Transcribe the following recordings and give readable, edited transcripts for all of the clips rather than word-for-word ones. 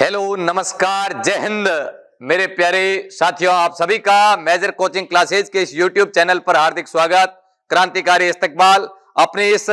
Hello, नमस्कार, जय हिंद मेरे प्यारे साथियों। आप सभी का मेजर कोचिंग क्लासेज के इस यूट्यूब चैनल पर हार्दिक स्वागत। क्रांतिकारी इस्तकबाल अपने इस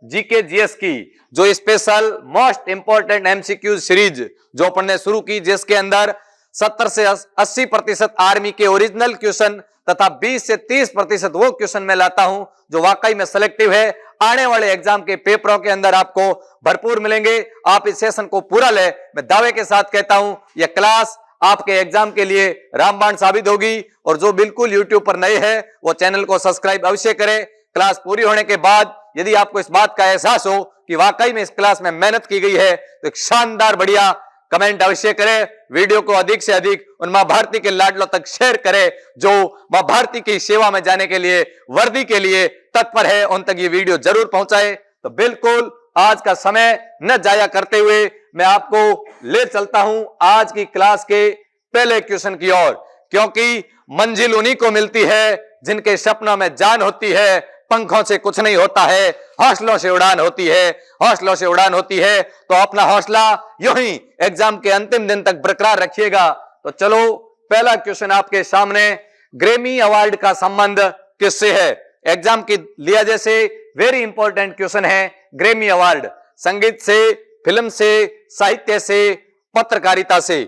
जीके जीएस की जो special most important MCQ series जो अपन ने शुरू की, जिसके अंदर 70 से 80% आर्मी के ओरिजिनल क्वेश्चन तथा 20 से 30% वो क्वेश्चन मैं लाता हूं जो वाकई में सिलेक्टिव है। आने वाले एग्जाम के पेपरों के अंदर आपको भरपूर मिलेंगे। आप इस सेशन को पूरा ले, मैं दावे के साथ कहता हूं यह क्लास आपके एग्जाम के लिए रामबाण साबित होगी। और जो बिल्कुल यूट्यूब पर नए हैं वो चैनल को सब्सक्राइब अवश्य करें। क्लास पूरी होने के बाद यदि आपको इस बात का एहसास हो कि वाकई में इस क्लास में मेहनत की गई है तो एक शानदार बढ़िया कमेंट अवश्य करें। वीडियो को अधिक से अधिक उन मां भारती के लाडलों तक शेयर करें जो मां भारती की सेवा में जाने के लिए, वर्दी के लिए तत्पर है, उन तक ये वीडियो जरूर पहुंचाए। तो बिल्कुल आज का समय न जाया करते हुए मैं आपको ले चलता हूं आज की क्लास के पहले क्वेश्चन की ओर, क्योंकि मंजिल उन्हीं को मिलती है जिनके सपनों में जान होती है। पंखों से कुछ नहीं होता है, हौसलों से उड़ान होती है, हौसलों से उड़ान होती है। तो अपना हौसला यूं ही एग्जाम के अंतिम दिन तक बरकरार रखिएगा। तो चलो, पहला क्वेश्चन आपके सामने, ग्रैमी अवार्ड का संबंध किससे है? एग्जाम की लिया जैसे वेरी इंपॉर्टेंट क्वेश्चन है। ग्रैमी अवार्ड संगीत से, फिल्म से, साहित्य से, पत्रकारिता से।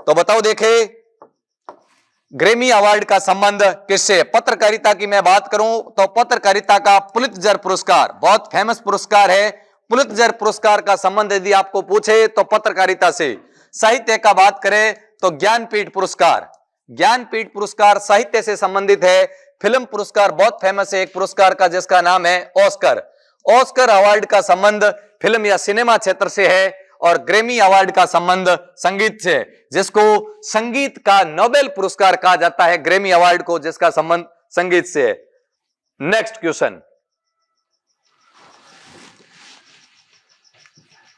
तो बताओ, देखे ग्रैमी अवार्ड का संबंध किससे? पत्रकारिता की मैं बात करूं तो पत्रकारिता का पुलित्जर पुरस्कार बहुत फेमस पुरस्कार है। पुलित्जर पुरस्कार का संबंध यदि आपको पूछे तो पत्रकारिता से। साहित्य का बात करें तो ज्ञानपीठ पुरस्कार, ज्ञानपीठ पुरस्कार साहित्य से संबंधित है। फिल्म पुरस्कार बहुत फेमस है एक पुरस्कार का जिसका नाम है ऑस्कर। ऑस्कर अवार्ड का संबंध फिल्म या सिनेमा क्षेत्र से है। और ग्रैमी अवार्ड का संबंध संगीत से, जिसको संगीत का नोबेल पुरस्कार कहा जाता है, ग्रैमी अवार्ड को, जिसका संबंध संगीत से है। नेक्स्ट क्वेश्चन,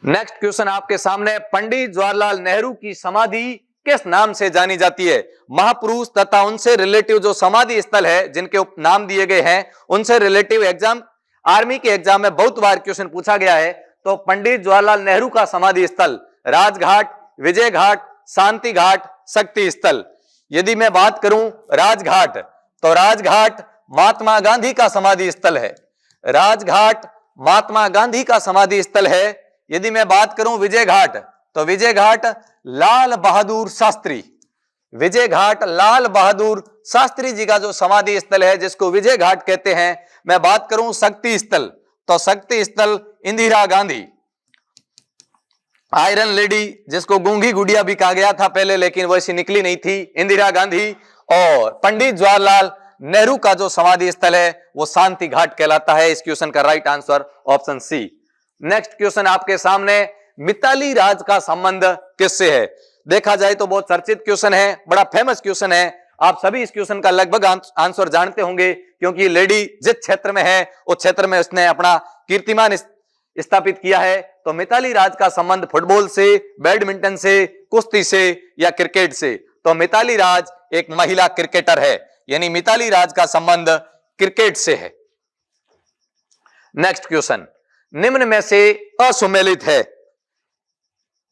नेक्स्ट क्वेश्चन आपके सामने, पंडित जवाहरलाल नेहरू की समाधि किस नाम से जानी जाती है? महापुरुष तथा उनसे रिलेटिव जो समाधि स्थल है जिनके नाम दिए गए हैं उनसे रिलेटिव एग्जाम, आर्मी के एग्जाम में बहुत बार क्वेश्चन पूछा गया है। तो पंडित जवाहरलाल नेहरू का समाधि स्थल राजघाट, विजय घाट, शांति घाट, शक्ति स्थल। यदि मैं बात करूं राजघाट, तो राजघाट महात्मा गांधी का समाधि स्थल है। राजघाट महात्मा गांधी का समाधि स्थल है। यदि मैं बात करूं विजय घाट, तो विजय घाट लाल बहादुर शास्त्री, विजय घाट लाल बहादुर शास्त्री जी का जो समाधि स्थल है जिसको विजय घाट कहते हैं। मैं बात करूं शक्ति स्थल, तो शक्ति स्थल इंदिरा गांधी, आयरन लेडी, जिसको गूंगी गुड़िया भी कहा गया था पहले लेकिन वैसी निकली नहीं थी, इंदिरा गांधी। और पंडित जवाहरलाल नेहरू का जो समाधि स्थल है वो शांति घाट कहलाता है। इस क्वेश्चन का right answer option C. Next question आपके सामने, मिताली राज का संबंध किससे है? देखा जाए तो बहुत चर्चित क्वेश्चन है, बड़ा फेमस क्वेश्चन है। आप सभी इस क्वेश्चन का लगभग आंसर जानते होंगे क्योंकि लेडी जिस क्षेत्र में है उस क्षेत्र में उसने अपना कीर्तिमान स्थापित किया है। तो मिताली राज का संबंध फुटबॉल से, बैडमिंटन से, कुश्ती से या क्रिकेट से? तो मिताली राज एक महिला क्रिकेटर है, यानी मिताली राज का संबंध क्रिकेट से है। नेक्स्ट क्वेश्चन, निम्न में से असुमेलित है?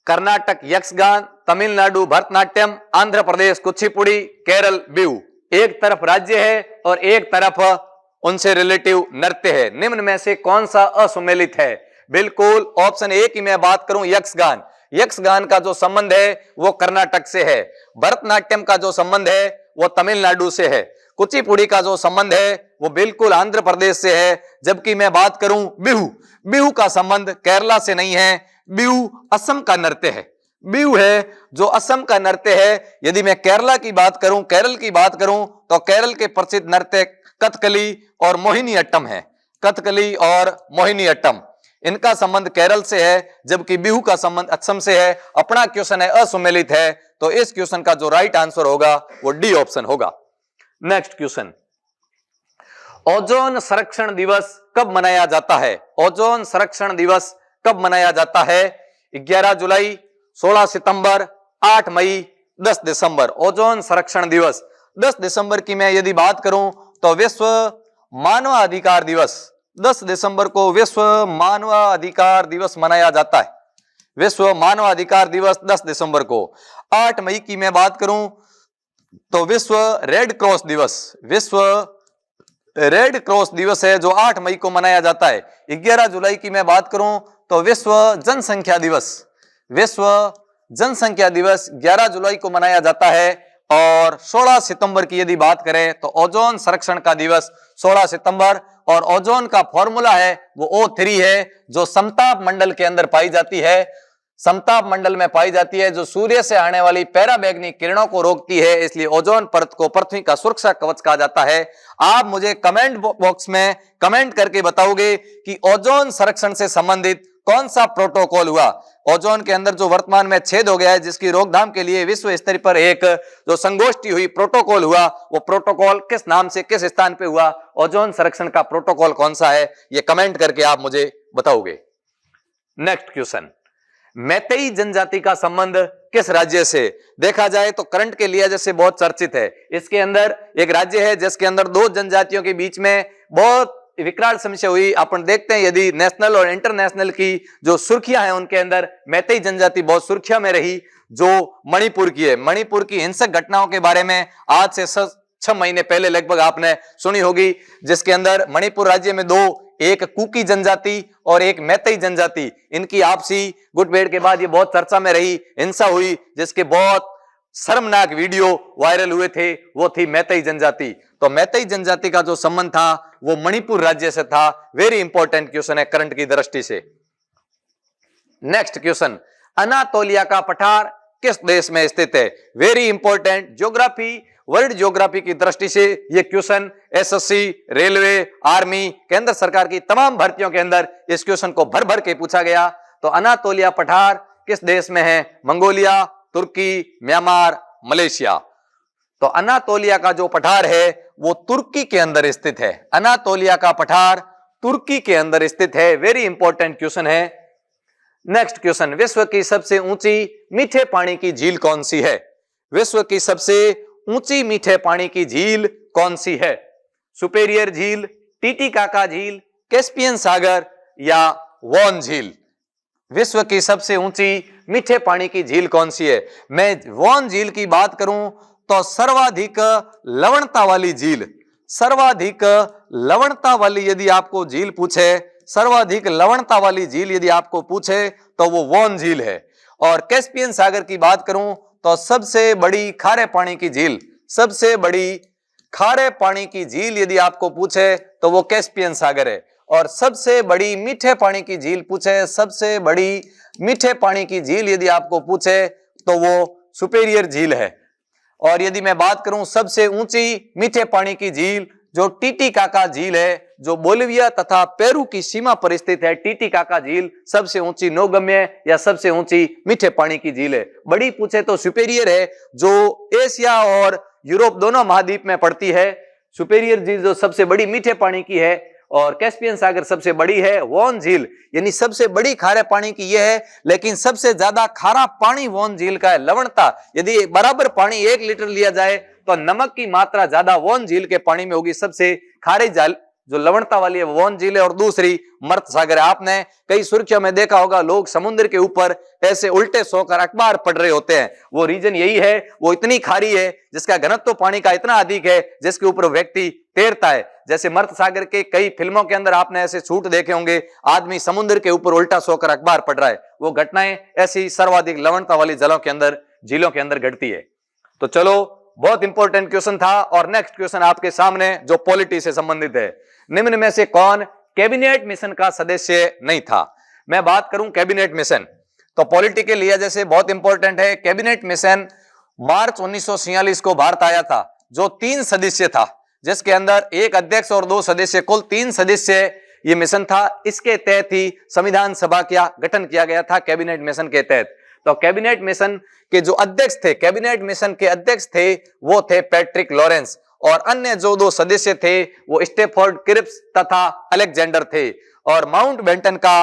कर्नाटक यक्षगान, तमिलनाडु भरतनाट्यम, आंध्र प्रदेश कुचिपुड़ी, केरल बिहू। एक तरफ राज्य है और एक तरफ उनसे रिलेटिव नृत्य है। निम्न में से कौन सा असुमेलित है? बिल्कुल ऑप्शन ए की मैं बात करूं यक्षगान, यक्षगान का जो संबंध है वो कर्नाटक से है। भरतनाट्यम का जो संबंध है वो तमिलनाडु से है। कुचिपुड़ी का जो संबंध है वो बिल्कुल आंध्र प्रदेश से है। जबकि मैं बात करूं बिहू, बिहू का संबंध केरला से नहीं है, बिहू असम का नृत्य है। बिहू है जो असम का नृत्य है। यदि मैं केरला की बात करूं, केरल की बात करूं, तो केरल के प्रसिद्ध नृत्य कथकली और मोहिनीअट्टम है। कथकली और मोहिनीअट्टम, इनका संबंध केरल से है, जबकि बिहू का संबंध असम से है। अपना क्वेश्चन है असुमेलित है, तो इस क्वेश्चन का जो राइट आंसर होगा वो डी ऑप्शन होगा। नेक्स्ट क्वेश्चन, ओजोन संरक्षण दिवस कब मनाया जाता है? ओजोन संरक्षण दिवस कब मनाया जाता है? 11 जुलाई, 16 सितंबर, 8 मई, 10 दिसंबर। ओजोन संरक्षण दिवस 10 दिसंबर की मैं यदि बात करूं तो विश्व मानवाधिकार दिवस, 10 दिसंबर को विश्व मानवाधिकार दिवस मनाया जाता है। विश्व मानवाधिकार दिवस 10 दिसंबर को। 8 मई की मैं बात करूं तो विश्व रेड क्रॉस दिवस, विश्व रेड क्रॉस दिवस है जो 8 मई को मनाया जाता है। 11 जुलाई की मैं बात करूं तो विश्व जनसंख्या दिवस, विश्व जनसंख्या दिवस 11 जुलाई को मनाया जाता है। और 16 सितंबर की यदि बात करें तो ओजोन संरक्षण का दिवस 16 सितंबर, और ओजोन का फॉर्मूला है वो O3 है, जो समताप मंडल के अंदर पाई जाती है, समताप मंडल में पाई जाती है, जो सूर्य से आने वाली पैराबैंगनी किरणों को रोकती है, इसलिए ओजोन परत को पृथ्वी का सुरक्षा कवच कहा जाता है। आप मुझे कमेंट बॉक्स में कमेंट करके बताओगे कि ओजोन संरक्षण से संबंधित कौन सा प्रोटोकॉल हुआ। ओजोन के अंदर जो वर्तमान में छेद हो गया है, जिसकी रोकथाम के लिए विश्व स्तर पर एक जो संगोष्ठी हुई, प्रोटोकॉल हुआ, वो प्रोटोकॉल किस नाम से किस स्थान पे हुआ, ओजोन संरक्षण का प्रोटोकॉल कौन सा है, ये कमेंट करके आप मुझे बताओगे। नेक्स्ट क्वेश्चन, मैतेई जनजाति का संबंध किस राज्य से? देखा जाए तो करंट के लिहाज से बहुत चर्चित है। इसके अंदर एक राज्य है जिसके अंदर दो जनजातियों के बीच में बहुत विकराल समस्या हुई। अपन देखते हैं यदि नेशनल और इंटरनेशनल की जो सुर्खियां हैं उनके अंदर मैतेई जनजाति बहुत सुर्खिया में रही, जो मणिपुर की है। मणिपुर की हिंसक घटनाओं के बारे में आज से 6 महीने पहले लगभग आपने सुनी होगी, जिसके अंदर मणिपुर राज्य में दो, एक कुकी जनजाति और एक मैतेई जनजाति, इनकी आपसी गुटभेड़ के बाद ये बहुत चर्चा में रही, हिंसा हुई, जिसके बहुत शर्मनाक वीडियो वायरल हुए थे, वो थी मैतेई जनजाति। तो मैतेई जनजाति का जो संबंध था वो मणिपुर राज्य से था। वेरी इंपॉर्टेंट क्वेश्चन है करंट की दृष्टि से। नेक्स्ट क्वेश्चन, अनातोलिया का पठार किस देश में स्थित है? Very important, geography, world geography की दृष्टि से ये क्वेश्चन एसएससी, रेलवे, आर्मी, केंद्र सरकार की तमाम भर्तियों के अंदर इस क्वेश्चन को भर भर के पूछा गया। तो अनातोलिया पठार किस देश में है? मंगोलिया, तुर्की, म्यांमार, मलेशिया। तो अनातोलिया का जो पठार है वो तुर्की के अंदर स्थित है। अनातोलिया का पठार तुर्की के अंदर स्थित है। वेरी इंपॉर्टेंट क्वेश्चन है। नेक्स्ट क्वेश्चन, विश्व की सबसे ऊंची मीठे पानी की झील कौन सी है? विश्व की सबसे ऊंची मीठे पानी की झील कौन सी है? सुपेरियर झील, टीटीकाका झील, कैस्पियन सागर या वॉन झील? विश्व की सबसे ऊंची मीठे पानी की झील कौन सी है? मैं वॉन झील की बात करूं तो सर्वाधिक लवणता वाली झील, सर्वाधिक लवणता वाली यदि आपको झील पूछे, सर्वाधिक लवणता वाली झील यदि आपको पूछे तो वो वॉन झील है। और कैस्पियन सागर की बात करूं तो सबसे बड़ी खारे पानी की झील, सबसे बड़ी खारे पानी की झील यदि आपको पूछे तो वो कैस्पियन सागर है। और सबसे बड़ी मीठे पानी की झील पूछे, सबसे बड़ी मीठे पानी की झील यदि आपको पूछे तो वो सुपेरियर झील है। और यदि मैं बात करूं सबसे ऊंची मीठे पानी की झील, जो टीटीकाका झील है, जो बोलिविया तथा पेरू की सीमा पर स्थित है, टीटीकाका झील सबसे ऊंची नौगम्य या सबसे ऊंची मीठे पानी की झील है। बड़ी पूछे तो सुपेरियर है, जो एशिया और यूरोप दोनों महाद्वीप में पड़ती है। सुपेरियर झील जो सबसे बड़ी मीठे पानी की है, और कैस्पियन सागर सबसे बड़ी है। वॉन झील यानी सबसे बड़ी खारे पानी की यह है, लेकिन सबसे ज्यादा खारा पानी वॉन झील का है। लवणता, यदि बराबर पानी 1 लीटर लिया जाए तो नमक की मात्रा ज्यादा वॉन झील के पानी में होगी। सबसे खारी झील जो लवणता वाली है वॉन झील है, और दूसरी मर्त सागर है। आपने कई सुर्खियों में देखा होगा, लोग समुद्र के ऊपर ऐसे उल्टे सोकर अखबार पढ़ रहे होते हैं। वो रीजन यही है, वो इतनी खारी है, जिसका घनत्व पानी का इतना अधिक है, जिसके ऊपर व्यक्ति तैरता है। जैसे मर्त सागर के कई फिल्मों के अंदर आपने ऐसे शूट देखे होंगे, आदमी समुद्र के ऊपर उल्टा सोकर अखबार पढ़ रहा है। वो घटनाएं ऐसी सर्वाधिक लवणता वाली जलों के अंदर, झीलों के अंदर घटती है। तो चलो, बहुत इंपॉर्टेंट क्वेश्चन था। और नेक्स्ट क्वेश्चन आपके सामने जो पॉलिटी से संबंधित है, निम्न में से कौन कैबिनेट मिशन का सदस्य नहीं था? मैं बात करूं कैबिनेट मिशन तो पॉलिटी के लिए जैसे बहुत इंपॉर्टेंट है। कैबिनेट मिशन मार्च 1946 को भारत आया था, जो 3 सदस्य था, जिसके अंदर एक अध्यक्ष और 2 सदस्य, कुल 3 सदस्य ये मिशन था। इसके तहत ही संविधान सभा का गठन किया गया था, कैबिनेट मिशन के तहत। तो कैबिनेट मिशन के जो अध्यक्ष थे, कैबिनेट मिशन के अध्यक्ष थे, वो थे पैट्रिक लॉरेंस, और अन्य जो 2 सदस्य थे वो स्टेफोर्ड क्रिप्स तथा अलेक्जेंडर थे। और माउंट बेंटन का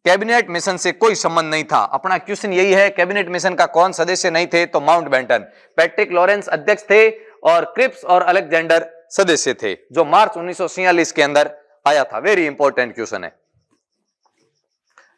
कैबिनेट मिशन से कोई संबंध नहीं था। अपना क्वेश्चन यही है, कैबिनेट मिशन का कौन सदस्य नहीं थे? तो माउंट बेंटन। पैट्रिक लॉरेंस अध्यक्ष थे और क्रिप्स और अलेक्जेंडर सदस्य थे, जो मार्च 1946 के अंदर आया था। वेरी इंपॉर्टेंट क्वेश्चन है।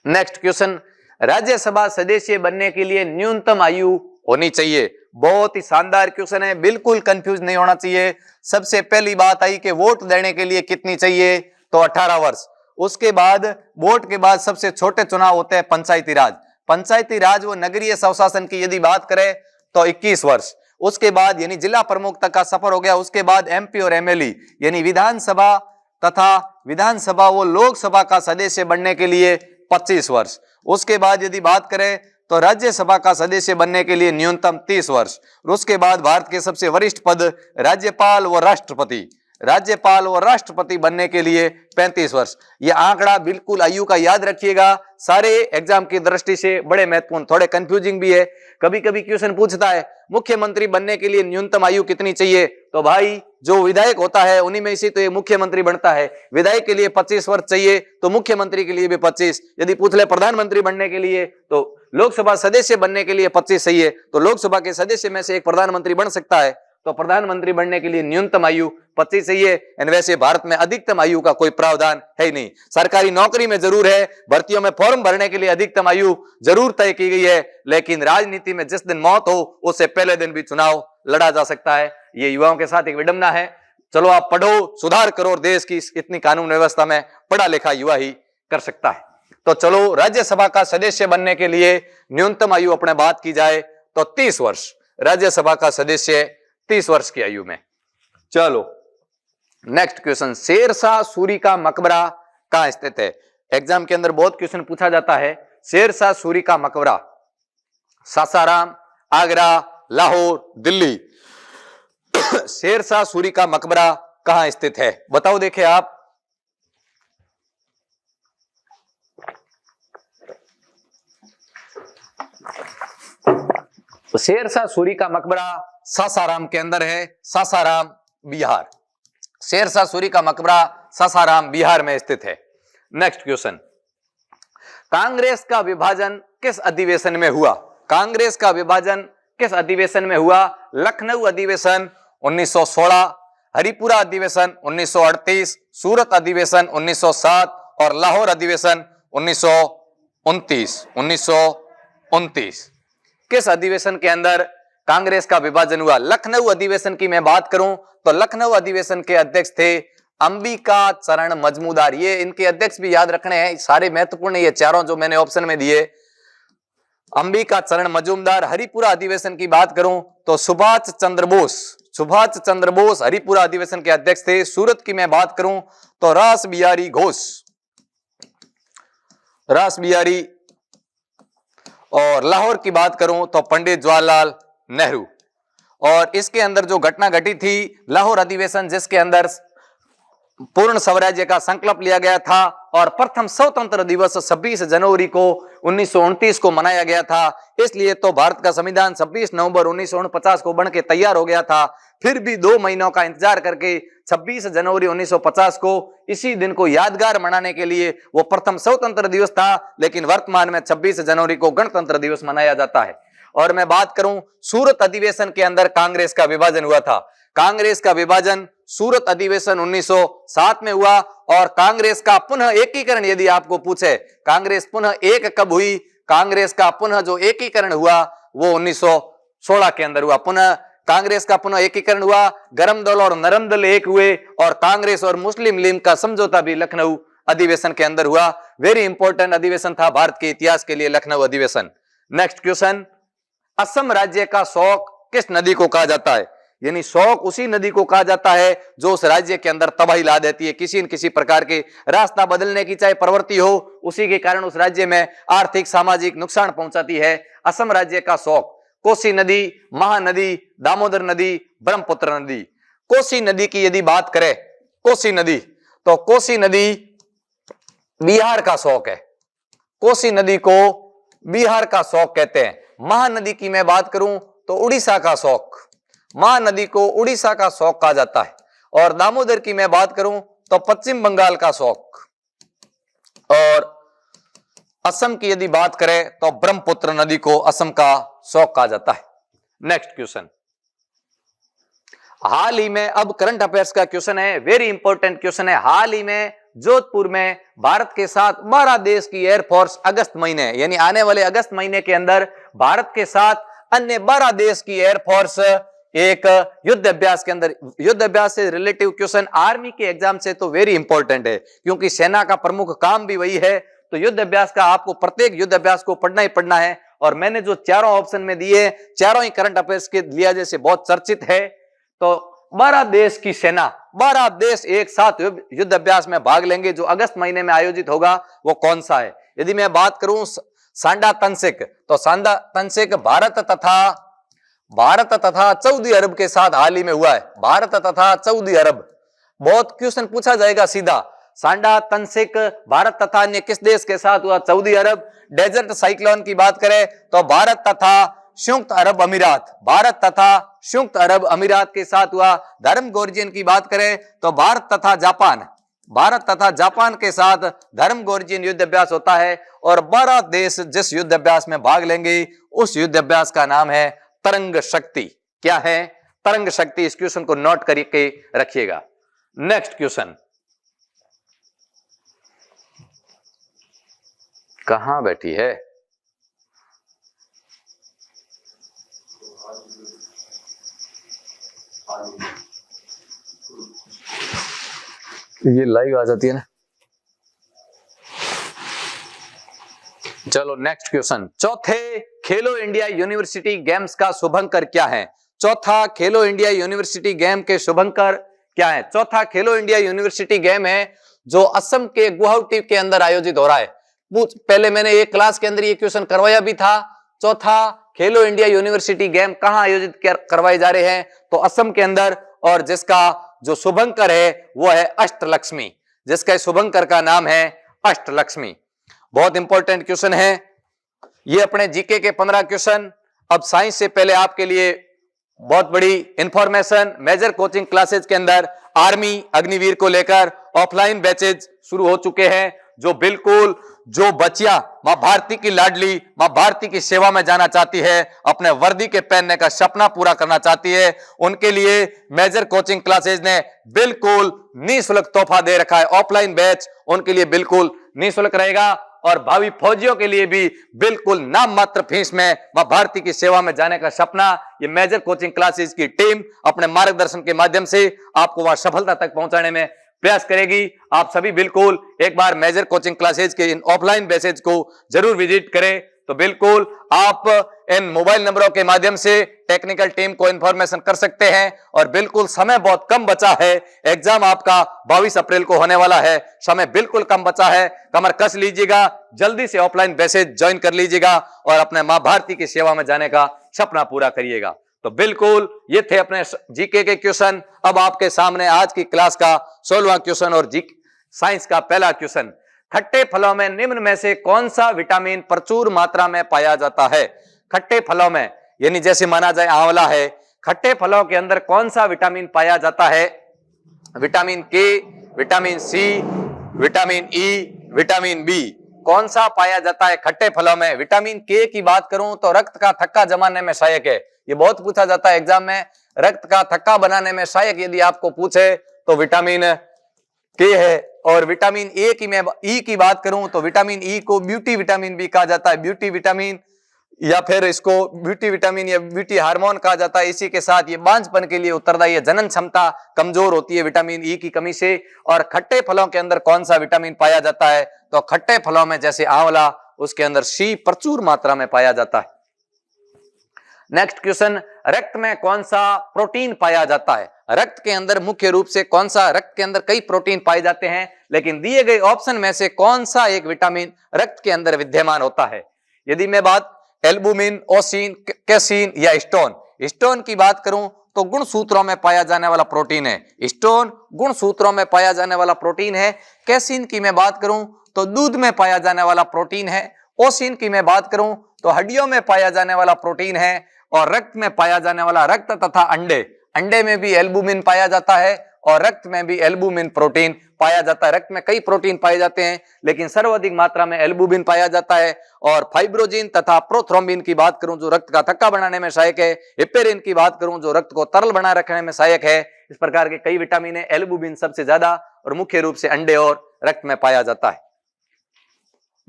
नेक्स्ट क्वेश्चन, राज्यसभा सदस्य बनने के लिए न्यूनतम आयु होनी चाहिए। बहुत ही शानदार क्वेश्चन है, बिल्कुल कंफ्यूज नहीं होना चाहिए। सबसे पहली बात आई कि वोट देने के लिए कितनी चाहिए, तो 18 वर्ष। उसके बाद वोट के बाद सबसे छोटे चुनाव होते हैं पंचायती राज। पंचायती राज व नगरीय स्वशासन की यदि बात करें तो 21 वर्ष। उसके बाद यानी जिला प्रमुख तक का सफर हो गया। उसके बाद एमपी और एमएलए यानी विधानसभा तथा विधानसभा व लोकसभा का सदस्य बनने के लिए 25 वर्ष। उसके बाद यदि बात करें तो राज्यसभा का सदस्य बनने के लिए न्यूनतम 30 वर्ष। उसके बाद भारत के सबसे वरिष्ठ पद राज्यपाल व राष्ट्रपति, राज्यपाल व राष्ट्रपति बनने के लिए 35 वर्ष। यह आंकड़ा बिल्कुल आयु का याद रखिएगा, सारे एग्जाम की दृष्टि से बड़े महत्वपूर्ण, थोड़े कंफ्यूजिंग भी है। कभी कभी क्वेश्चन पूछता है मुख्यमंत्री बनने के लिए न्यूनतम आयु कितनी चाहिए, तो भाई जो विधायक होता है उन्हीं में से तो ये मुख्यमंत्री बनता है। विधायक के लिए 25 वर्ष चाहिए तो मुख्यमंत्री के लिए भी 25। यदि पूछ ले प्रधानमंत्री बनने के लिए, तो लोकसभा सदस्य बनने के लिए 25 सही है, तो लोकसभा के सदस्य में से एक प्रधानमंत्री बन सकता है, तो प्रधानमंत्री बनने के लिए न्यूनतम आयु 25 सही है। एंड वैसे भारत में अधिकतम आयु का कोई प्रावधान है ही नहीं। सरकारी नौकरी में जरूर है, भर्तियों में फॉर्म भरने के लिए अधिकतम आयु जरूर तय की गई है, लेकिन राजनीति में जिस दिन मौत हो उससे पहले दिन भी चुनाव लड़ा जा सकता है। ये युवाओं के साथ एक विडंबना है। चलो आप पढ़ो, सुधार करो, और देश की इतनी कानून व्यवस्था में पढ़ा लिखा युवा ही कर सकता है। तो चलो राज्यसभा का सदस्य बनने के लिए न्यूनतम आयु अपने बात की जाए तो 30 वर्ष। राज्यसभा का सदस्य 30 वर्ष की आयु में। चलो नेक्स्ट क्वेश्चन, शेरशाह सूरी का मकबरा कहां स्थित है? एग्जाम के अंदर बहुत क्वेश्चन पूछा जाता है। शेरशाह सूरी का मकबरा सासाराम, आगरा, लाहौर, दिल्ली। शेरशाह सूरी का मकबरा कहां स्थित है, बताओ। देखिए आप, शेरशाह सूरी का मकबरा सासाराम के अंदर है, सासाराम बिहार। शेरशाह सूरी का मकबरा सासाराम बिहार में स्थित है। नेक्स्ट क्वेश्चन, कांग्रेस का विभाजन किस अधिवेशन में हुआ? कांग्रेस का विभाजन किस अधिवेशन में हुआ? लखनऊ अधिवेशन 1916, हरिपुरा अधिवेशन 1938, सूरत अधिवेशन 1907 और लाहौर अधिवेशन 1929। किस अधिवेशन के अंदर कांग्रेस का विभाजन हुआ? लखनऊ अधिवेशन की मैं बात करूं तो लखनऊ अधिवेशन के अध्यक्ष थे अंबिका चरण मजमूदार। ये इनके अध्यक्ष भी याद रखने हैं, सारे महत्वपूर्ण ये चारों जो मैंने ऑप्शन में दिए। अंबिका चरण मजूमदार। हरिपुरा अधिवेशन की बात करूं तो सुभाष चंद्र बोस हरिपुरा अधिवेशन के अध्यक्ष थे। सूरत की मैं बात करूं तो रास बिहारी घोष, और लाहौर की बात करूं तो पंडित जवाहरलाल नेहरू। और इसके अंदर जो घटना घटी थी लाहौर अधिवेशन, जिसके अंदर पूर्ण स्वराज्य का संकल्प लिया गया था और प्रथम स्वतंत्र दिवस 26 जनवरी को 1929 को मनाया गया था। इसलिए तो भारत का संविधान 26 नवंबर 1949 को बन के तैयार हो गया था। फिर भी 2 महीनों का इंतजार करके 26 जनवरी 1950 को इसी दिन को यादगार मनाने के लिए वो प्रथम स्वतंत्र दिवस था, लेकिन वर्तमान में 26 जनवरी को गणतंत्र दिवस मनाया जाता है। और मैं बात करूं सूरत अधिवेशन के अंदर कांग्रेस का विभाजन हुआ था। कांग्रेस का विभाजन सूरत अधिवेशन 1907 में हुआ और कांग्रेस का पुनः एकीकरण यदि आपको पूछे, कांग्रेस पुनः एक कब हुई? कांग्रेस का पुनः जो एकीकरण हुआ वो 1916 के अंदर हुआ। पुनः कांग्रेस का पुनः एकीकरण हुआ, गरम दल और नरम दल एक हुए और कांग्रेस और मुस्लिम लीग का समझौता भी लखनऊ अधिवेशन के अंदर हुआ। वेरी इंपॉर्टेंट अधिवेशन था भारत के इतिहास के लिए लखनऊ अधिवेशन। नेक्स्ट क्वेश्चन, असम राज्य का शौक किस नदी को कहा जाता है? यानी शौक उसी नदी को कहा जाता है जो उस राज्य के अंदर तबाही ला देती है, किसी न किसी प्रकार के रास्ता बदलने की चाहे प्रवृत्ति हो, उसी के कारण उस राज्य में आर्थिक सामाजिक नुकसान पहुंचाती है। असम राज्य का शौक कोसी नदी, महानदी, दामोदर नदी, ब्रह्मपुत्र नदी। कोसी नदी की यदि बात करें, कोसी नदी, तो कोसी नदी बिहार का शौक है। कोसी नदी को बिहार का शौक कहते हैं। महानदी की मैं बात करूं तो उड़ीसा का शौक, महानदी को उड़ीसा का शौक कहा जाता है। और दामोदर की मैं बात करूं तो पश्चिम बंगाल का शौक। और असम की यदि बात करें तो ब्रह्मपुत्र नदी को असम का शौक कहा जाता है। नेक्स्ट क्वेश्चन, हाल ही में, अब करंट अफेयर्स का क्वेश्चन है, वेरी इंपॉर्टेंट क्वेश्चन है। हाल ही में जोधपुर में भारत के साथ 12 देश की एयरफोर्स अगस्त महीने यानी आने वाले अगस्त महीने के अंदर भारत के साथ अन्य 12 देश की एयरफोर्स एक युद्ध अभ्यास के अंदर, युद्ध अभ्यास से रिलेटिव क्वेश्चन आर्मी के एग्जाम से तो वेरी इंपॉर्टेंट है, क्योंकि सेना का प्रमुख काम भी वही है। तो युद्ध अभ्यास का आपको प्रत्येक युद्ध अभ्यास को पढ़ना ही पढ़ना है। और मैंने जो चारों ऑप्शन में दिए, चारों ही करंट अफेयर्स के लिया जैसे बहुत चर्चित है। तो 12 देश की सेना, 12 देश एक साथ युद्ध अभ्यास में भाग लेंगे जो अगस्त महीने में आयोजित होगा, वो कौन सा है? यदि मैं बात करूं सांडा तंसिक, तो सांडा तंसिक भारत तथा सऊदी अरब के साथ हाल ही में हुआ है। भारत तथा सऊदी अरब, बहुत क्वेश्चन पूछा जाएगा सीधा। सांडा तंसिक भारत तथा अन्य किस देश के साथ हुआ? सऊदी अरब। डेजर्ट साइक्लोन की बात करें तो भारत तथा संयुक्त अरब अमीरात, भारत तथा संयुक्त अरब अमीरात के साथ हुआ। धर्म गोर्जियन की बात करें तो भारत तथा जापान के साथ धर्म गोर्जियन युद्ध अभ्यास होता है। और 12 देश जिस युद्ध अभ्यास में भाग लेंगे उस युद्ध अभ्यास का नाम है तरंग शक्ति। क्या है? तरंग शक्ति। इस क्वेश्चन को नोट करके रखिएगा। नेक्स्ट क्वेश्चन, कहां बैठी है? ये लाइव आ जाती है ना। चलो नेक्स्ट क्वेश्चन, चौथे खेलो इंडिया यूनिवर्सिटी गेम्स का शुभंकर क्या है? चौथा खेलो इंडिया यूनिवर्सिटी गेम के शुभंकर क्या है? चौथा खेलो इंडिया यूनिवर्सिटी गेम है जो असम के गुवाहाटी के अंदर आयोजित हो रहा है। पहले मैंने एक क्लास के अंदर ये क्वेश्चन करवाया भी था। चौथा खेलो इंडिया यूनिवर्सिटी गेम कहां आयोजित करवाए जा रहे हैं? तो असम के अंदर। और जिसका जो शुभंकर है वो है अष्टलक्ष्मी, जिसका शुभंकर का नाम है अष्टलक्ष्मी। बहुत इंपॉर्टेंट क्वेश्चन है ये, अपने जीके के 15 क्वेश्चन। अब साइंस से पहले आपके लिए बहुत बड़ी इंफॉर्मेशन, मेजर कोचिंग क्लासेज के अंदर आर्मी अग्निवीर को लेकर ऑफलाइन बैचेज शुरू हो चुके हैं। जो बिल्कुल जो बच्चियां मां भारती की लाडली, मां भारती की सेवा में जाना चाहती है, अपने वर्दी के पहनने का सपना पूरा करना चाहती है, उनके लिए मेजर कोचिंग क्लासेज ने बिल्कुल निःशुल्क तोहफा दे रखा है। ऑफलाइन बैच उनके लिए बिल्कुल निःशुल्क रहेगा। और भावी फौजियों के लिए भी बिल्कुल नाम मात्र फीस में मां भारती की सेवा में जाने का सपना ये मेजर कोचिंग क्लासेज की टीम अपने मार्गदर्शन के माध्यम से आपको वहां सफलता तक पहुंचाने में प्रयास करेगी। आप सभी बिल्कुल एक बार मेजर कोचिंग क्लासेज के इन ऑफलाइन बैचेज को जरूर विजिट करें। तो बिल्कुल आप इन मोबाइल नंबरों के माध्यम से टेक्निकल टीम को इंफॉर्मेशन कर सकते हैं। और बिल्कुल समय बहुत कम बचा है, एग्जाम आपका 22 अप्रैल को होने वाला है, समय बिल्कुल कम बचा है। कमर कस लीजिएगा, जल्दी से ऑफलाइन बैचेज ज्वाइन कर लीजिएगा और अपने मां भारती की सेवा में जाने का सपना पूरा करिएगा। तो बिल्कुल ये थे अपने जीके के क्वेश्चन। अब आपके सामने आज की क्लास का 16वां क्वेश्चन और साइंस का पहला क्वेश्चन, खट्टे फलों में निम्न में से कौन सा विटामिन प्रचुर मात्रा में पाया जाता है? खट्टे फलों में यानी जैसे माना जाए आंवला है, खट्टे फलों के अंदर कौन सा विटामिन पाया जाता है? Vitamin K, vitamin C, vitamin E, vitamin B, कौन सा पाया जाता है खट्टे फलों में? विटामिन के की बात करूं तो रक्त का थक्का जमाने में सहायक है। ये बहुत पूछा जाता है एग्जाम में, रक्त का थक्का बनाने में सहायक यदि आपको पूछे तो विटामिन के है। और विटामिन ए की मैं ई की बात करूं तो विटामिन ई को ब्यूटी विटामिन भी कहा जाता है, ब्यूटी विटामिन, या फिर इसको ब्यूटी विटामिन या ब्यूटी हार्मोन कहा जाता है। इसी के साथ ये बांझपन के लिए उत्तरदायी है, जनन क्षमता कमजोर होती है विटामिन ई की कमी से। और खट्टे फलों के अंदर कौन सा विटामिन पाया जाता है? तो खट्टे फलों में जैसे आंवला, उसके अंदर सी प्रचुर मात्रा में पाया जाता है। नेक्स्ट क्वेश्चन, रक्त में कौन सा प्रोटीन पाया जाता है? रक्त के अंदर मुख्य रूप से कौन सा, रक्त के अंदर कई प्रोटीन पाए जाते हैं, लेकिन दिए गए ऑप्शन में से कौन सा एक विटामिन रक्त के अंदर विद्यमान होता है? यदि मैं बात एल्बुमिन, ओसिन, कैसीन या स्टोन, स्टोन की बात करूं तो गुणसूत्रों में पाया जाने वाला प्रोटीन है। स्टोन गुणसूत्रों में पाया जाने वाला प्रोटीन है। कैसीन की मैं बात करूं तो दूध में पाया जाने वाला प्रोटीन है। ओसिन की मैं बात करूं तो हड्डियों में पाया जाने वाला प्रोटीन है। और रक्त में पाया जाने वाला, रक्त तथा अंडे, अंडे में भी एल्बुमिन पाया जाता है और रक्त में भी एल्बुमिन प्रोटीन पाया जाता है। रक्त में कई प्रोटीन पाए जाते हैं लेकिन सर्वाधिक मात्रा में एल्बुमिन पाया जाता है। और फाइब्रोजिन तथा प्रोथ्रोम्बिन की बात करूं जो रक्त का थक्का बनाने में सहायक है, हिपेरिन की बात करूं जो रक्त को तरल बनाए रखने में सहायक है। इस प्रकार के कई विटामिन है। एल्बुमिन सबसे ज्यादा और मुख्य रूप से अंडे और रक्त में पाया जाता है।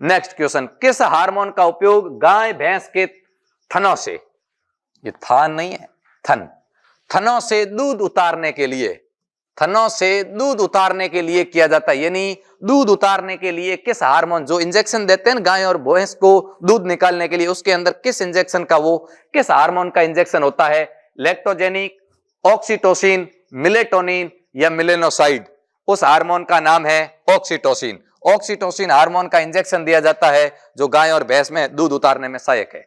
नेक्स्ट क्वेश्चन, किस हार्मोन का उपयोग गाय भैंस के थनों से, ये थान नहीं है, थनों से दूध उतारने के लिए, थनों से दूध उतारने के लिए किया जाता है? यानी दूध उतारने के लिए किस हार्मोन, जो इंजेक्शन देते हैं गाय और भैंस को दूध निकालने के लिए, उसके अंदर किस इंजेक्शन का, वो किस हार्मोन का इंजेक्शन होता है? लैक्टोजेनिक, ऑक्सीटोसिन, मिलेटोनिन या मिलेनोसाइड? उस हार्मोन का नाम है ऑक्सीटोसिन। ऑक्सीटोसिन हार्मोन का इंजेक्शन दिया जाता है जो गाय और भैंस में दूध उतारने में सहायक है।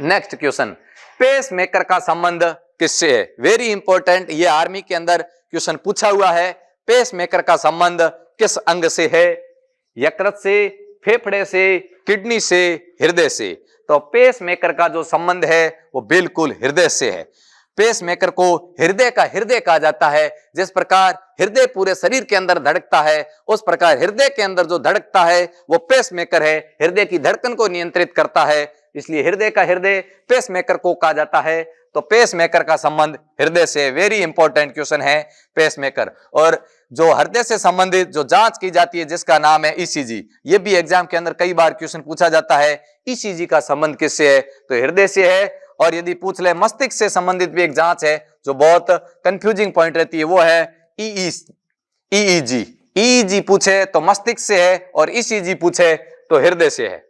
नेक्स्ट क्वेश्चन, पेस मेकर का संबंध किससे है? वेरी इंपॉर्टेंट, ये आर्मी के अंदर क्वेश्चन पूछा हुआ है। पेस मेकर का संबंध किस अंग से है? यकृत से, फेफड़े से, किडनी से, हृदय से? तो पेस मेकर का जो संबंध है वो बिल्कुल हृदय से है। पेस मेकर को हृदय का हृदय कहा जाता है। जिस प्रकार हृदय पूरे शरीर के अंदर धड़कता है, उस प्रकार हृदय के अंदर जो धड़कता है वो पेस मेकर है, हृदय की धड़कन को नियंत्रित करता है। इसलिए हृदय का हृदय पेस मेकर को कहा जाता है। तो पेस मेकर का संबंध हृदय से। वेरी इंपॉर्टेंट क्वेश्चन है पेस मेकर। और जो हृदय से संबंधित जो जांच की जाती है जिसका नाम है ईसीजी, ये भी एग्जाम के अंदर कई बार क्वेश्चन पूछा जाता है। ईसीजी का संबंध किससे है? तो हृदय से है। और यदि पूछ ले मस्तिष्क से संबंधित भी एक जांच है जो बहुत कंफ्यूजिंग पॉइंट रहती है, वो है ईईजी। ईईजी पूछे तो मस्तिष्क से है और ईसीजी पूछे तो हृदय से है।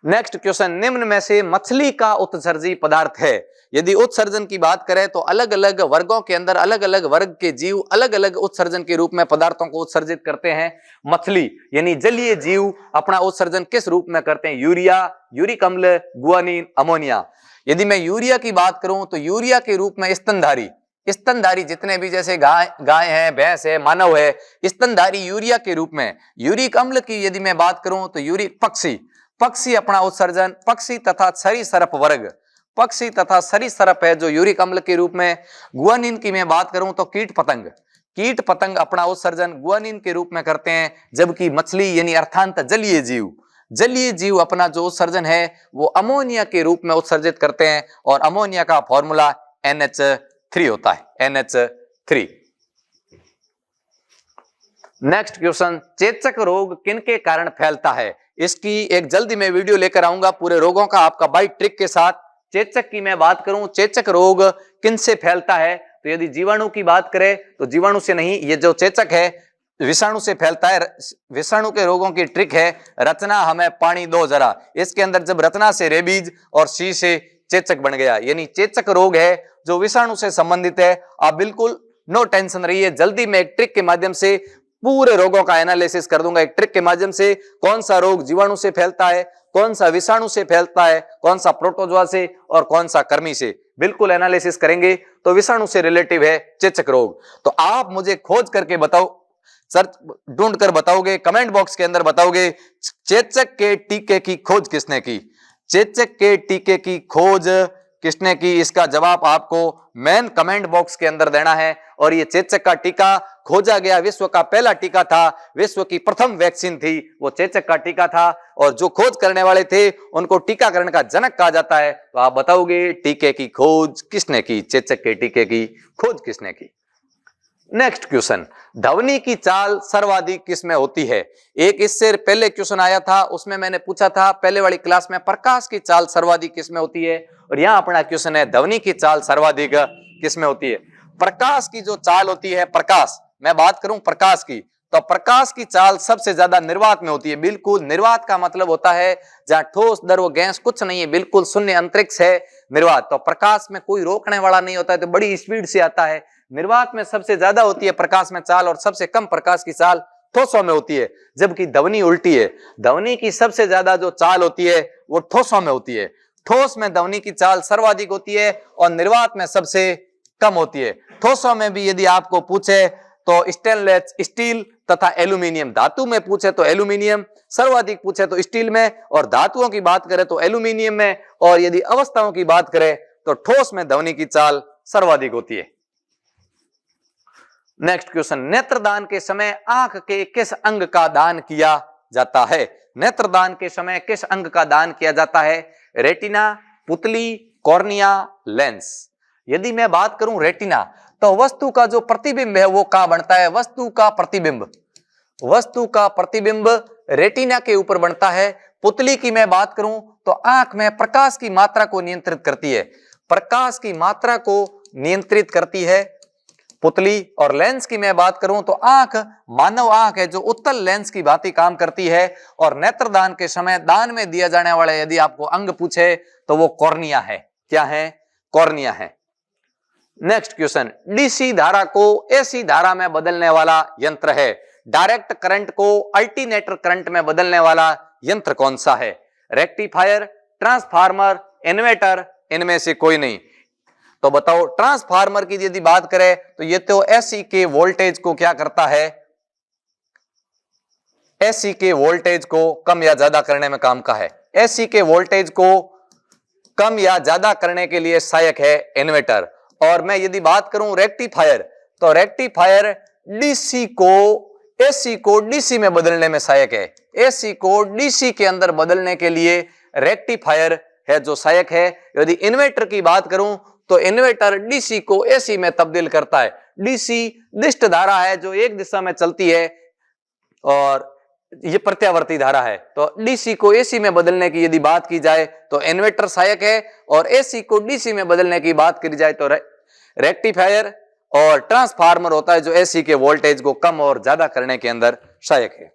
नेक्स्ट क्वेश्चन, निम्न में से मछली का उत्सर्जी पदार्थ है? यदि उत्सर्जन की बात करें तो अलग अलग वर्गों के अंदर अलग अलग वर्ग के जीव अलग अलग उत्सर्जन के रूप में पदार्थों को उत्सर्जित करते हैं। मछली यानी जलीय जीव अपना उत्सर्जन किस रूप में करते हैं? यूरिया, यूरिक अम्ल, गुआनिन, अमोनिया। यदि मैं यूरिया की बात करूं तो यूरिया के रूप में स्तनधारी जितने भी जैसे गाय है, भैंस है, मानव है, स्तनधारी यूरिया के रूप में। यूरिक अम्ल की यदि मैं बात करूं तो यूरिक पक्षी अपना उत्सर्जन, पक्षी तथा सरीसृप वर्ग, पक्षी तथा सरीसृप है जो यूरिक अम्ल के रूप में। गुआनिन की मैं बात करूं तो कीट पतंग अपना उत्सर्जन गुआनिन के रूप में करते हैं। जबकि मछली यानी अर्थांत जलीय जीव अपना जो उत्सर्जन है वो अमोनिया के रूप में उत्सर्जित करते हैं। और अमोनिया का फॉर्मूला NH3 होता है, NH3। नेक्स्ट क्वेश्चन, चेचक रोग किनके कारण फैलता है? इसकी एक जल्दी मैं वीडियो लेकर आऊंगा पूरे रोगों का आपका बाइट ट्रिक के साथ। चेचक की मैं बात करूं, चेचक रोग किनसे फैलता है? तो यदि जीवाणु की बात करें तो जीवाणु से नहीं, ये जो चेचक है विषाणु से फैलता है। विषाणु के रोगों की ट्रिक है, रचना हमें पानी दो जरा। इसके अंदर जब रचना से रेबीज और सी से चेचक बन गया, यानी चेचक रोग है जो विषाणु से संबंधित है। आप बिल्कुल नो टेंशन रहिए, जल्दी मैं एक ट्रिक के माध्यम से पूरे रोगों का एनालिसिस कर दूंगा। एक ट्रिक के माध्यम से कौन सा रोग जीवाणु से फैलता है, कौन सा विषाणु से फैलता है, कौन सा प्रोटोजोआ से और कौन सा कृमि से, बिल्कुल एनालिसिस करेंगे। तो विषाणु से रिलेटिव है चेचक रोग। तो आप मुझे खोज करके बताओ, सर्च ढूंढ कर बताओगे, कमेंट बॉक्स के अंदर बताओगे चेचक के टीके की खोज किसने की? चेचक के टीके की खोज किसने की? इसका जवाब आपको मेन कमेंट बॉक्स के अंदर देना है। और ये चेचक का टीका खोजा गया, विश्व का पहला टीका था, विश्व की प्रथम वैक्सीन थी, वो चेचक का टीका था। और जो खोज करने वाले थे उनको टीकाकरण का जनक कहा जाता है। तो आप बताओगे टीके की खोज किसने की? चेचक के टीके की खोज किसने की? नेक्स्ट क्वेश्चन, ध्वनि की चाल सर्वाधिक किसमें होती है? एक इससे पहले क्वेश्चन आया था, उसमें मैंने पूछा था पहले वाली क्लास में प्रकाश की चाल सर्वाधिक किसमें होती है, और यहाँ अपना क्वेश्चन है ध्वनि की चाल सर्वाधिक किसमें होती है? प्रकाश की जो चाल होती है, प्रकाश मैं बात करूं प्रकाश की, तो प्रकाश की चाल सबसे ज्यादा निर्वात में होती है। बिल्कुल, निर्वात का मतलब होता है जहां ठोस द्रव गैस कुछ नहीं है, बिल्कुल शून्य अंतरिक्ष है निर्वात। तो प्रकाश में कोई रोकने वाला नहीं होता है, तो बड़ी स्पीड से आता है। निर्वात में सबसे ज्यादा होती है प्रकाश में चाल, और सबसे कम प्रकाश की चाल ठोसों में होती है। जबकि ध्वनि उल्टी है, ध्वनि की सबसे ज्यादा जो चाल होती है वो ठोसों में होती है। ठोस में ध्वनि की चाल सर्वाधिक होती है और निर्वात में सबसे कम होती है। ठोसों में भी यदि आपको पूछे तो स्टेनलेस स्टील तथा एल्यूमिनियम, धातु में पूछे तो एल्यूमिनियम, सर्वाधिक पूछे तो स्टील में, और धातुओं की बात करें तो एल्यूमिनियम में, और यदि अवस्थाओं की बात करें तो ठोस में ध्वनि की चाल सर्वाधिक होती है। नेक्स्ट क्वेश्चन, नेत्रदान के समय आंख के किस अंग का दान किया जाता है? नेत्रदान के समय किस अंग का दान किया जाता है? रेटिना, पुतली, कॉर्निया, लेंस। यदि मैं बात करूं रेटिना, तो वस्तु का जो प्रतिबिंब है वो कहां बनता है? वस्तु का प्रतिबिंब, वस्तु का प्रतिबिंब रेटिना के ऊपर बनता है। पुतली की मैं बात करूं तो आंख में प्रकाश की मात्रा को नियंत्रित करती है, प्रकाश की मात्रा को नियंत्रित करती है पुतली। और लेंस की मैं बात करूं तो आंख, मानव आंख है जो उत्तल लेंस की भांति काम करती है। और नेत्रदान के समय दान में दिया जाने वाला यदि आपको अंग पूछे तो वो कॉर्निया है। क्या है? कॉर्निया है। नेक्स्ट क्वेश्चन, डीसी धारा को एसी धारा में बदलने वाला यंत्र है। डायरेक्ट करंट को अल्टरनेटर करंट में बदलने वाला यंत्र कौन सा है? रेक्टिफायर, ट्रांसफार्मर, इन्वर्टर, इनमें से कोई नहीं। तो बताओ, ट्रांसफार्मर की यदि बात करें तो ये तो एसी के वोल्टेज को क्या करता है? एसी के वोल्टेज को कम या ज्यादा करने में काम का है। एसी के वोल्टेज को कम या ज्यादा करने के लिए सहायक है इन्वर्टर। और मैं यदि बात करूं रेक्टिफायर, तो रेक्टिफायर डीसी को एसी को डीसी में बदलने में सहायक है। एसी को डीसी के अंदर बदलने के लिए रेक्टिफायर है जो सहायक है। यदि इन्वर्टर की बात करूं तो इन्वर्टर डीसी को एसी में तब्दील करता है। डीसी दिष्ट धारा है जो एक दिशा में चलती है और ये प्रत्यावर्ती धारा है। तो डीसी को एसी में बदलने की यदि बात की जाए तो इन्वर्टर सहायक है, और एसी को डीसी में बदलने की बात करी जाए तो रेक्टिफायर और ट्रांसफार्मर होता है जो एसी के वोल्टेज को कम और ज्यादा करने के अंदर सहायक है।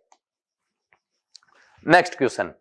नेक्स्ट क्वेश्चन,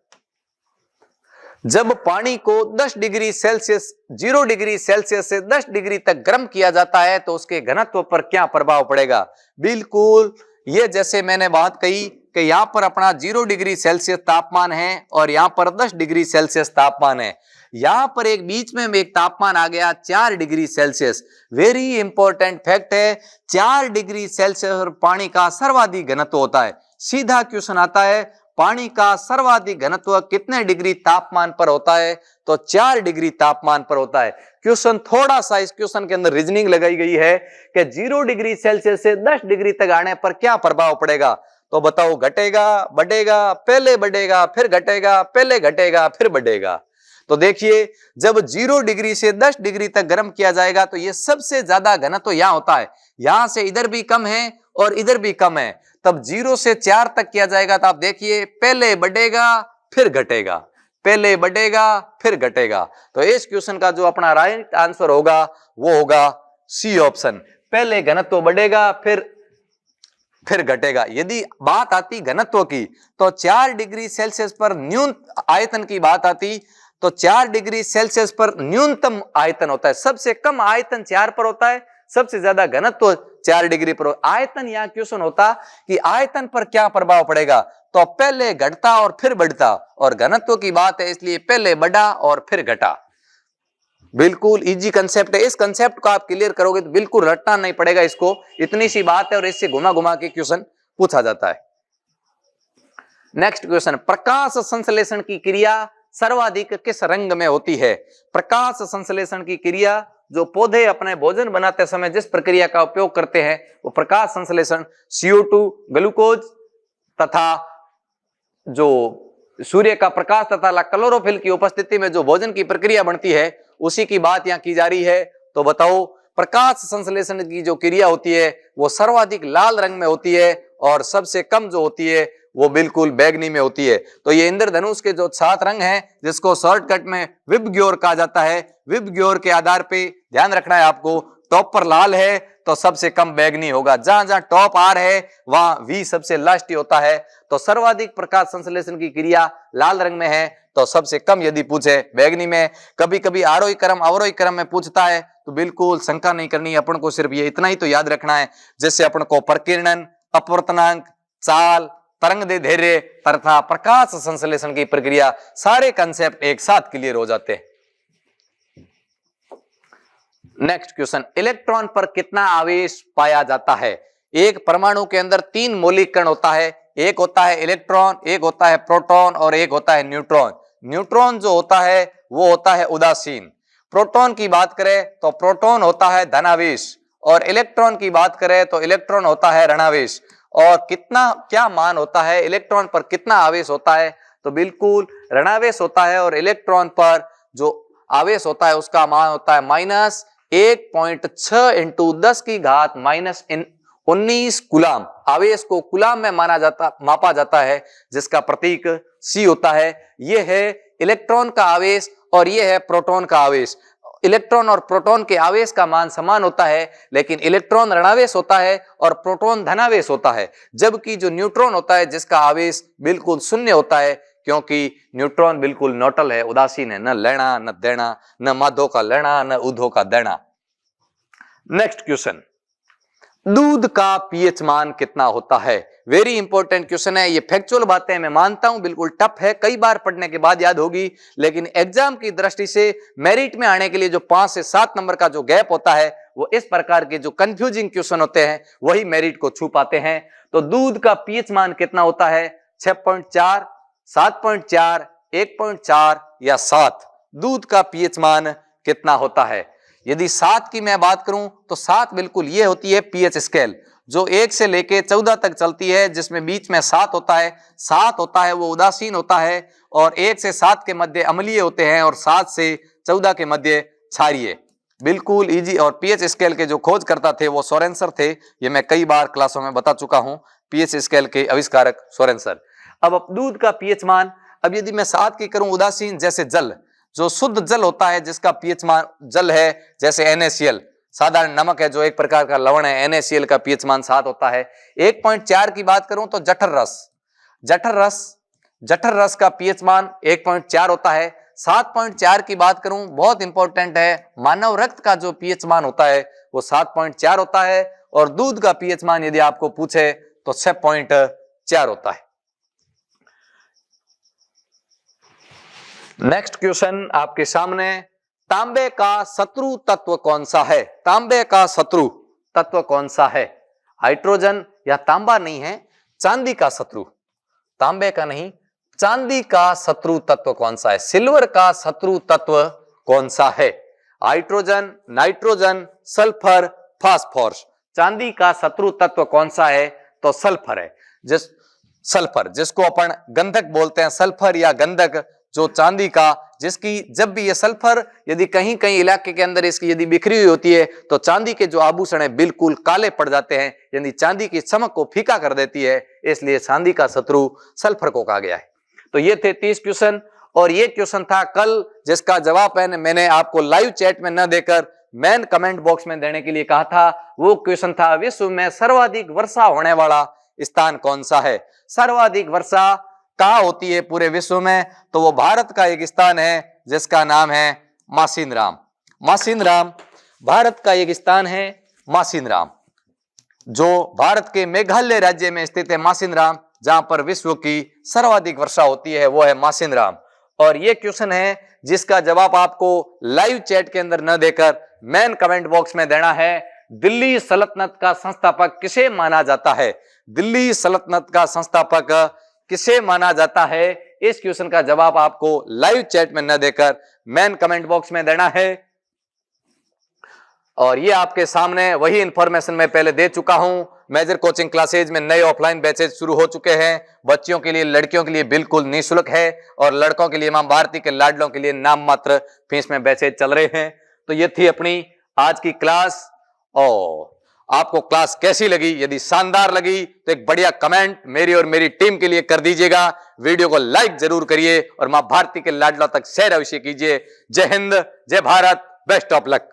जब पानी को 10 डिग्री सेल्सियस 0 डिग्री सेल्सियस से 10 डिग्री तक गर्म किया जाता है तो उसके घनत्व पर क्या प्रभाव पड़ेगा? बिल्कुल ये जैसे मैंने बात कही कि यहां पर अपना 0 डिग्री सेल्सियस तापमान है और यहां पर 10 डिग्री सेल्सियस तापमान है। यहां पर एक बीच में एक तापमान आ गया 4 degree Celsius. Very important fact है, 4 डिग्री सेल्सियस और पानी का सर्वाधिक घनत्व होता है। सीधा क्वेश्चन आता है, पानी का सर्वाधिक घनत्व कितने डिग्री तापमान पर होता है? तो 4 डिग्री तापमान पर होता है। क्वेश्चन थोड़ा सा, इस क्वेश्चन के अंदर रीजनिंग लगाई गई है कि 0 डिग्री सेल्सियस से 10 डिग्री तक आने पर क्या प्रभाव पड़ेगा? तो बताओ, घटेगा, बढ़ेगा, पहले बढ़ेगा फिर घटेगा, पहले घटेगा फिर बढ़ेगा। तो देखिए, जब 0 डिग्री से 10 डिग्री तक गर्म किया जाएगा तो ये सबसे ज्यादा घनत्व यहां होता है। यहां से इधर भी कम है और इधर भी कम है। तब 0 से 4 तक किया जाएगा तो आप देखिए, पहले बढ़ेगा फिर घटेगा, पहले बढ़ेगा फिर घटेगा। तो इस क्वेश्चन का जो अपना राइट आंसर होगा वो होगा सी ऑप्शन, पहले घनत्व बढ़ेगा फिर घटेगा। यदि बात आती घनत्व की तो 4 डिग्री सेल्सियस पर न्यूनतम आयतन की बात आती तो 4 डिग्री सेल्सियस पर न्यूनतम आयतन होता है। सबसे कम आयतन 4 पर होता है, सबसे ज्यादा घनत्व 4 डिग्री पर। आयतन यहां क्वेश्चन होता कि आयतन पर क्या प्रभाव पड़ेगा, तो पहले घटता और फिर बढ़ता, और घनत्व की बात है इसलिए पहले बढ़ा और फिर घटा। बिल्कुल इजी कंसेप्ट है। इस कंसेप्ट को आप क्लियर करोगे तो बिल्कुल रटना नहीं पड़ेगा इसको, इतनी सी बात है और इससे घुमा घुमा के क्वेश्चन पूछा जाता है। नेक्स्ट क्वेश्चन, प्रकाश संश्लेषण की क्रिया सर्वाधिक किस रंग में होती है? प्रकाश संश्लेषण की क्रिया जो पौधे अपने भोजन बनाते समय जिस प्रक्रिया का उपयोग करते हैं वो प्रकाश संश्लेषण, CO2, ग्लूकोज तथा जो सूर्य का प्रकाश तथा क्लोरोफिल की उपस्थिति में जो भोजन की प्रक्रिया बनती है उसी की बात यहां की जा रही है। तो बताओ, प्रकाश संश्लेषण की जो क्रिया होती है वो सर्वाधिक लाल रंग में होती है और सबसे कम जो होती है वो बिल्कुल बैगनी में होती है। तो ये इंद्रधनुष के जो 7 रंग हैं जिसको शॉर्टकट में विबग्योर कहा जाता है, विबग्योर के आधार पे ध्यान रखना है आपको। टॉप पर लाल है तो सबसे कम बैगनी होगा, जहां जहां टॉप आर है वहां वी सबसे लास्ट ही होता है। तो सर्वाधिक प्रकाश संश्लेषण की क्रिया लाल रंग में है तो सबसे कम यदि पूछे बैगनी में। कभी कभी आरोही क्रम अवरोही क्रम में पूछता है तो बिल्कुल शंका नहीं करनी, अपन को सिर्फ ये इतना ही तो याद रखना है जैसे अपन को प्रकीर्णन, अपवर्तनांक, चाल, तरंग दैर्ध्य तथा प्रकाश संश्लेषण की प्रक्रिया, सारे कंसेप्ट एक साथ क्लियर हो जाते हैं। नेक्स्ट क्वेश्चन, इलेक्ट्रॉन पर कितना आवेश पाया जाता है? एक परमाणु के अंदर 3 मौलिक कण होता है, एक होता है इलेक्ट्रॉन, एक होता है प्रोटॉन और एक होता है न्यूट्रॉन। न्यूट्रॉन जो होता है वो होता है उदासीन। प्रोटॉन की बात करें तो प्रोटॉन होता है धनावेश, और इलेक्ट्रॉन की बात करें तो इलेक्ट्रॉन होता है ऋणावेश। और कितना क्या मान होता है, इलेक्ट्रॉन पर कितना आवेश होता है, तो बिल्कुल ऋणावेश होता है, और इलेक्ट्रॉन पर जो आवेश होता है उसका मान होता है -1.6 इंटू 10 की घात -19 कूलाम। आवेश को कूलाम में मापा जाता है, जिसका प्रतीक C होता है। यह है इलेक्ट्रॉन का आवेश और यह है प्रोटॉन का आवेश। इलेक्ट्रॉन और प्रोटॉन के आवेश का मान समान होता है, लेकिन इलेक्ट्रॉन ऋणावेश होता है और प्रोटॉन धनावेश होता है, जबकि जो न्यूट्रॉन होता है जिसका आवेश बिल्कुल शून्य होता है, क्योंकि न्यूट्रॉन बिल्कुल न्यूट्रल है, उदासीन है, न लेना न देना, न माधो का लेना न ऊधो का देना। नेक्स्ट क्वेश्चन, दूध का पीएच मान कितना होता है? वेरी इंपॉर्टेंट क्वेश्चन है। ये फैक्चुअल बातें मैं मानता हूं बिल्कुल टफ है, कई बार पढ़ने के बाद याद होगी, लेकिन एग्जाम की दृष्टि से मेरिट में आने के लिए जो 5 से 7 नंबर का जो गैप होता है, वो इस प्रकार के जो कंफ्यूजिंग क्वेश्चन होते हैं वही मेरिट को छू पाते हैं। तो दूध का पीएच मान कितना होता है? 6.4, 7.4, 1.4 या 7? दूध का पीएच मान कितना होता है? यदि 7 की मैं बात करूं तो 7 बिल्कुल ये होती है पीएच स्केल, जो 1 से लेके 14 तक चलती है, जिसमें बीच में 7 होता है। 7 होता है वो उदासीन होता है, और 1 से 7 के मध्य अम्लीय होते हैं, और 7 से 14 के मध्य क्षारीय। बिल्कुल इजी। और पीएच स्केल के जो खोज करता थे वो सोरेंसर थे, ये मैं कई बार क्लासों में बता चुका हूं, पीएच स्केल के आविष्कारक सोरेंसर। अब दूध का पीएच मान, अब यदि मैं 7 की करूं, उदासीन जैसे जल, जो शुद्ध जल होता है जिसका पीएच मान, जल है जैसे NaCl, साधारण नमक है जो एक प्रकार का लवण है, NaCl का पीएच मान 7 होता है। 1.4 की बात करूं तो जठर रस का पीएच मान 1.4 होता है। 7.4 की बात करूं, बहुत इंपॉर्टेंट है, मानव रक्त का जो पीएच मान होता है वो 7.4 होता है, और दूध का पीएच मान यदि आपको पूछे तो 6.4 होता है। नेक्स्ट क्वेश्चन आपके सामने, तांबे का शत्रु तत्व कौन सा है? तांबे का शत्रु तत्व कौन सा है? हाइड्रोजन या तांबा नहीं है, चांदी का शत्रु, तांबे का नहीं, चांदी का शत्रु तत्व कौन सा है? सिल्वर का शत्रु तत्व कौन सा है? Hydrogen, nitrogen, sulphur, phosphorus. चांदी का शत्रु तत्व कौन सा है? तो सल्फर है। सल्फर जिसको अपन गंधक बोलते हैं, सल्फर या गंधक, जो चांदी का, जिसकी जब भी ये सल्फर यदि कहीं कहीं इलाके के अंदर इसकी यदि बिखरी हुई होती है तो चांदी के जो आभूषण है बिल्कुल काले पड़ जाते हैं, यानी चांदी की चमक को फीका कर देती है, इसलिए चांदी का शत्रु सल्फर को कहा गया है। तो ये थे 30 क्वेश्चन, और ये क्वेश्चन था कल, जिसका जवाब मैंने आपको लाइव चैट में न देकर मेन कमेंट बॉक्स में देने के लिए कहा था। वो क्वेश्चन था, विश्व में सर्वाधिक वर्षा होने वाला स्थान कौन सा है? सर्वाधिक वर्षा कहाँ होती है पूरे विश्व में? तो वो भारत का एक स्थान है जिसका नाम है मासिनराम। मासिनराम भारत का एक स्थान है, मासिनराम, जो भारत के मेघालय राज्य में स्थित है। मासिनराम, जहां पर विश्व की सर्वाधिक वर्षा होती है, वो है मासिनराम। और ये क्वेश्चन है जिसका जवाब आपको लाइव चैट के अंदर न देकर मेन कमेंट बॉक्स में देना है। दिल्ली सल्तनत का संस्थापक किसे माना जाता है? दिल्ली सल्तनत का संस्थापक किसे माना जाता है? इस क्वेश्चन का जवाब आपको लाइव चैट में न देकर मेन कमेंट बॉक्स में देना है। और ये आपके सामने वही इंफॉर्मेशन मैं पहले दे चुका हूं। मेजर कोचिंग क्लासेज में नए ऑफलाइन बैचेज शुरू हो चुके हैं। बच्चियों के लिए, लड़कियों के लिए बिल्कुल निःशुल्क है, और लड़कों के लिए मां भारती के लाडलों के लिए नाम मात्र फीस में बैचेज चल रहे हैं। तो ये थी अपनी आज की क्लास, और आपको क्लास कैसी लगी? यदि शानदार लगी तो एक बढ़िया कमेंट मेरी और मेरी टीम के लिए कर दीजिएगा। वीडियो को लाइक जरूर करिए और मां भारती के लाडलों तक शेयर अवश्य कीजिए। जय हिंद, जय भारत, बेस्ट ऑफ लक।